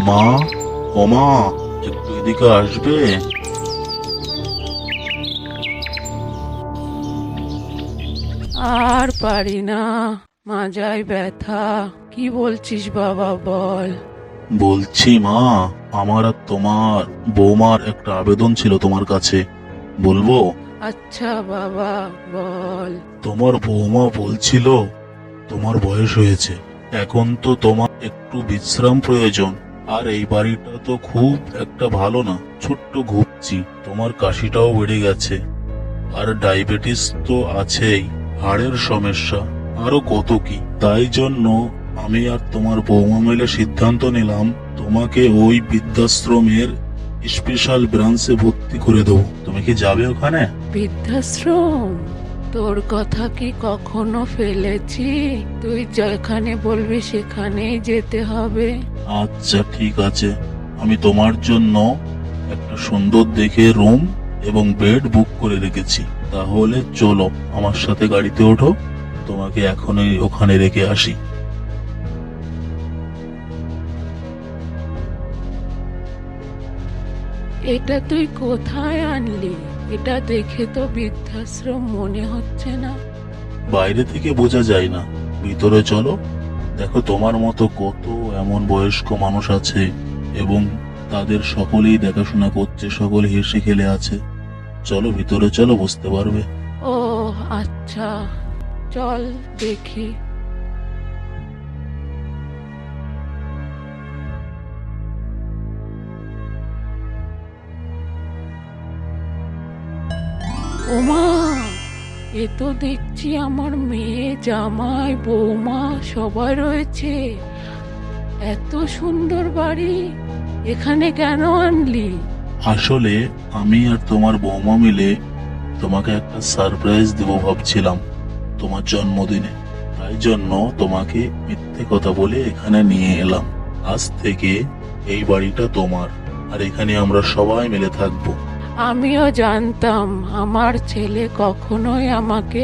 মা, ও মা, একটু এদিকে আসবে? আর পারি না, মাজায় ব্যথা। কি বলছিস বাবা, বল। বলছি মা, আমার আর তোমার বৌমার একটা আবেদন ছিল তোমার কাছে, বলবো? আচ্ছা বাবা, বল। তোমার বৌমা বলছিল তোমার বয়স হয়েছে, এখন তো তোমার একটু বিশ্রাম প্রয়োজন। আর এই বাড়িটা তো খুব একটা ভালো না, ছোট্ট ঘুপচি, তোমার কাশিটাও বেড়ে গেছে, আর ডায়াবেটিস তো আছেই, হাড়ের সমস্যা, আরো কত কি। তাই জন্য আমি আর তোমার বৌমা মিলে সিদ্ধান্ত নিলাম তোমাকে ওই বৃদ্ধাশ্রমের স্পেশাল ব্রাঞ্চে ভর্তি করে দেবো। তুমি কি যাবে ওখানে? বৃদ্ধাশ্রম? তোর কথা কি কখনো ফেলেছি? তুই যেখানে বলবি সেখানেই যেতে হবে। আচ্ছা ঠিক আছে, আমি তোমার জন্য একটা সুন্দর দেখে রুম এবং বেড বুক করে রেখেছি। তাহলে চলো আমার সাথে গাড়িতে ওঠো, তোমাকে এখনই ওখানে রেখে আসি। এটা তুই কোথায় আনলি? এটা দেখে তো বৃদ্ধাশ্রম মনে হচ্ছে না। বাইরে থেকে বোঝা যায় না, ভিতরে চলো, দেখো তোমার মতো কত এমন বয়স্ক মানুষ আছে এবং তাদের সকলেই দেখাশোনা করছে, সকলে হেসে খেলে আছে। চলো ভিতরে চলো, বুঝতে পারবে। ও আচ্ছা, চল দেখি। ওমা, এ তো দেখছি আমার মেয়ে, জামাই, বৌমা সবাই রয়েছে। এত সুন্দর বাড়ি, এখানে কেন আনলি? আসলে আমি আর তোমার বৌমা মিলে তোমাকে একটা সারপ্রাইজ দেব ভাবছিলাম তোমার জন্মদিনে। তাই জন্য তোমাকে মিথ্যে কথা বলে এখানে নিয়ে এলাম। আজ থেকে এই বাড়িটা তোমার, আর এখানে আমরা সবাই মিলে থাকবো। আমিও জানতাম আমার ছেলে কখনোই আমাকে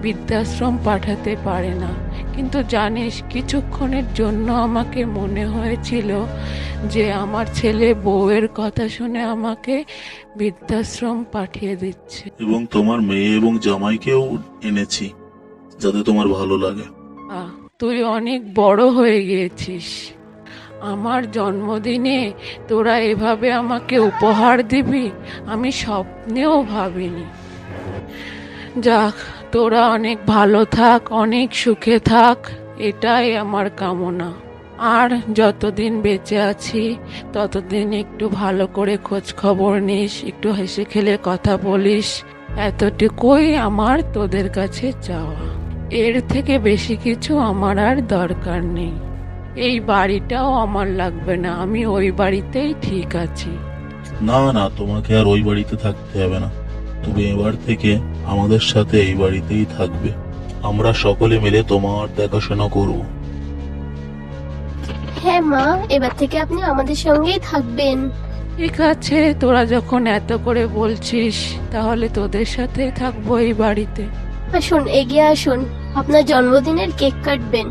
বৃদ্ধাশ্রম পাঠাতে পারে না, কিন্তু জানিস কিছুক্ষণের জন্য আমাকে মনে হয়েছিল যে আমার ছেলে বউয়ের কথা শুনে আমাকে বৃদ্ধাশ্রম পাঠিয়ে দিচ্ছে। এবং তোমার মেয়ে এবং জামাইকেও এনেছি, যাতে তোমার ভালো লাগে। তুই অনেক বড় হয়ে গিয়েছিস। আমার জন্মদিনে তোরা এভাবে আমাকে উপহার দিবি, আমি স্বপ্নেও ভাবিনি। যাক, তোরা অনেক ভালো থাক, অনেক সুখে থাক, এটাই আমার কামনা। আর যতদিন বেঁচে আছি ততদিন একটু ভালো করে খোঁজ খবর নিস, একটু হেসে খেলে কথা বলিস, এতটুকুই আমার তোদের কাছে চাওয়া। এর থেকে বেশি কিছু আমার আর দরকার নেই। এই বাড়িটাও আমার লাগবে না, আমি ওই বাড়িতেই ঠিক আছি। না না, তোমাকে আর ওই বাড়িতে থাকতে হবে না, তুমি এবার থেকে আমাদের সাথে এই বাড়িতেই থাকবে। আমরা সকলে মিলে তোমার দেখাশোনা করব। হ্যাঁ মা, এবার থেকে আপনি আমাদের সঙ্গেই থাকবেন। ঠিক আছে, তোরা যখন এত করে বলছিস তাহলে তোদের সাথেই থাকবো এই বাড়িতে। আসুন, এগিয়ে আসুন, আপনার জন্মদিনের কেক কাটবেন।